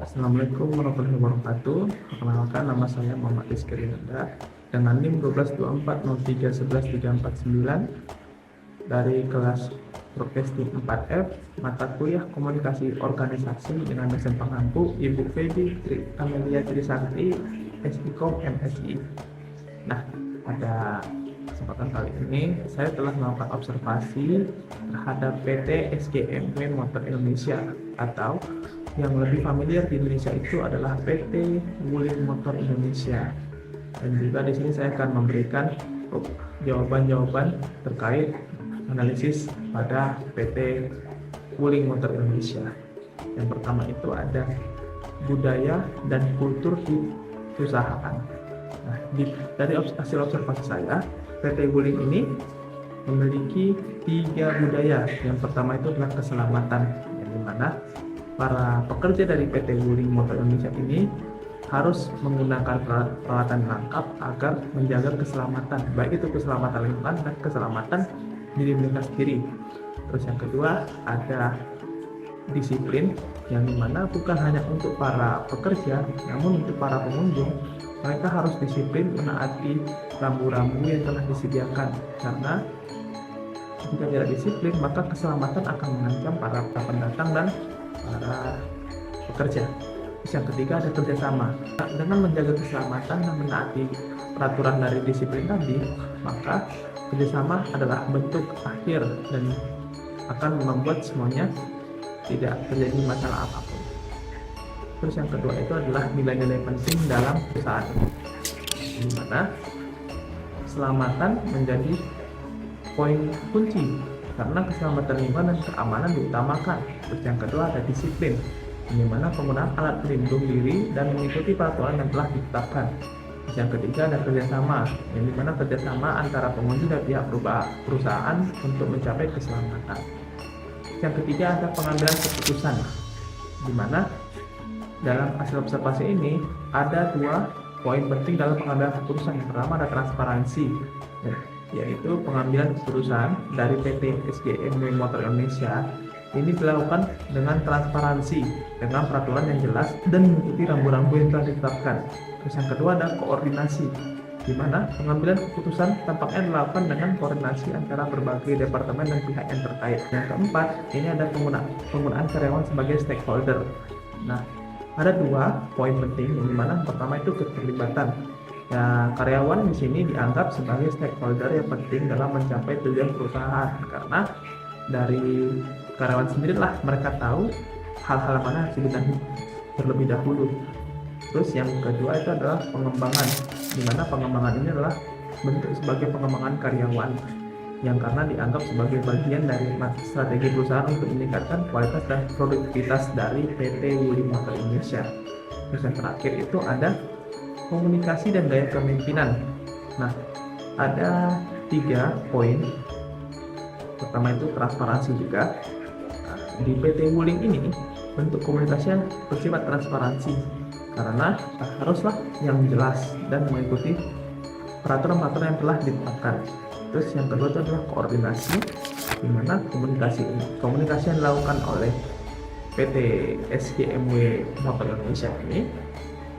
Assalamualaikum warahmatullahi wabarakatuh. Perkenalkan, nama saya Muhammad Rizky Rianda dengan NIM 1224031139 dari kelas Prokestim 4F, mata kuliah Komunikasi Organisasi dengan dosen pengampu Ibu Feby Amelia Trisakti, SIKOM MSI. Nah, pada kesempatan kali ini saya telah melakukan observasi terhadap PT SGMW Motor Indonesia, atau yang lebih familiar di Indonesia itu adalah PT Wuling Motor Indonesia. Dan juga di sini saya akan memberikan jawaban-jawaban terkait analisis pada PT Wuling Motor Indonesia. Yang pertama itu ada budaya dan kultur di perusahaan. Nah, dari hasil observasi saya, PT Wuling ini memiliki 3 budaya. Yang pertama itu adalah keselamatan, yang dimana para pekerja dari PT Wuling Motor Indonesia ini harus menggunakan peralatan lengkap agar menjaga keselamatan, baik itu keselamatan lingkungan dan keselamatan diri mereka sendiri. Terus yang kedua ada disiplin, yang dimana bukan hanya untuk para pekerja, namun untuk para pengunjung. Mereka harus disiplin menaati rambu-rambu yang telah disediakan, karena jika tidak disiplin maka keselamatan akan mengancam para pendatang dan para pekerja. Terus yang ketiga ada kerjasama. Dengan menjaga keselamatan dan menaati peraturan dari disiplin tadi, maka kerjasama adalah bentuk akhir dan akan membuat semuanya tidak terjadi masalah apapun. Terus yang kedua itu adalah nilai-nilai penting dalam perusahaan ini, di mana keselamatan menjadi poin kunci, karena keselamatan lingkungan dan keamanan diutamakan. Terus yang kedua ada disiplin, di mana penggunaan alat pelindung diri dan mengikuti peraturan yang telah ditetapkan. Terus yang ketiga ada kerjasama, yang dimana kerjasama antara pengunjung dan pihak perusahaan untuk mencapai keselamatan. Yang ketiga ada pengambilan keputusan, di mana dalam hasil observasi ini ada 2 poin penting dalam pengambilan keputusan. Yang pertama ada transparansi, yaitu pengambilan keputusan dari PT SGMW Motor Indonesia ini dilakukan dengan transparansi, dengan peraturan yang jelas dan mengikuti rambu-rambu yang telah ditetapkan. Terus yang kedua ada koordinasi, di mana pengambilan keputusan tampaknya dilakukan dengan koordinasi antara berbagai departemen dan pihak yang terkait. Yang keempat, ini ada penggunaan karyawan sebagai stakeholder. Nah, ada 2 poin penting, yang dimana pertama itu keterlibatan. Ya, karyawan di sini dianggap sebagai stakeholder yang penting dalam mencapai tujuan perusahaan, karena dari karyawan sendirilah mereka tahu hal-hal mana harus dibenahi terlebih dahulu. Terus yang kedua itu adalah pengembangan, di mana pengembangan ini adalah bentuk sebagai pengembangan karyawan, yang karena dianggap sebagai bagian dari strategi perusahaan untuk meningkatkan kualitas dan produktivitas dari PT Wuling Motor Indonesia. Terus yang terakhir itu ada komunikasi dan gaya kepemimpinan. Nah, ada 3 poin. Pertama itu transparansi juga. Nah, di PT Wuling ini bentuk komunikasinya bersifat transparansi, karena haruslah yang jelas dan mengikuti peraturan-peraturan yang telah ditetapkan. Terus yang kedua itu adalah koordinasi, di mana komunikasi yang dilakukan oleh PT SGMW Motor Indonesia ini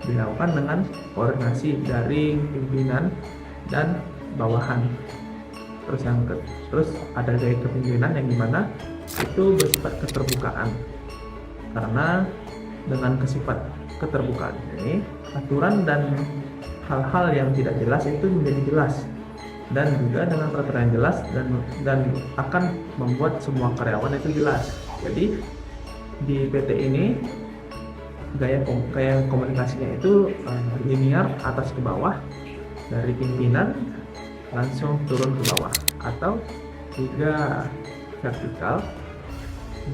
dilakukan dengan koordinasi dari pimpinan dan bawahan. Terus ada gaya kepemimpinan, yang dimana itu bersifat keterbukaan, karena dengan sifat keterbukaan ini aturan dan hal-hal yang tidak jelas itu menjadi jelas, dan juga dengan peraturan yang jelas dan akan membuat semua karyawan itu jelas. Jadi di PT ini gaya komunikasinya itu linear atas ke bawah, dari pimpinan langsung turun ke bawah, atau juga vertikal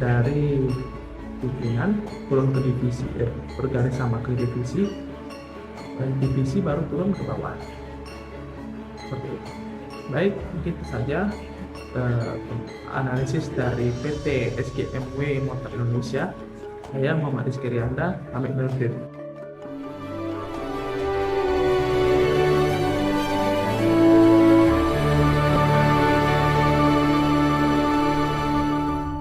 dari pimpinan turun ke divisi, bergaris sama ke divisi, dan divisi baru turun ke bawah. Seperti itu. Baik, begitu saja analisis dari PT SGMW Motor Indonesia. Saya Muhammad Rizky Rianda, pamit undur diri.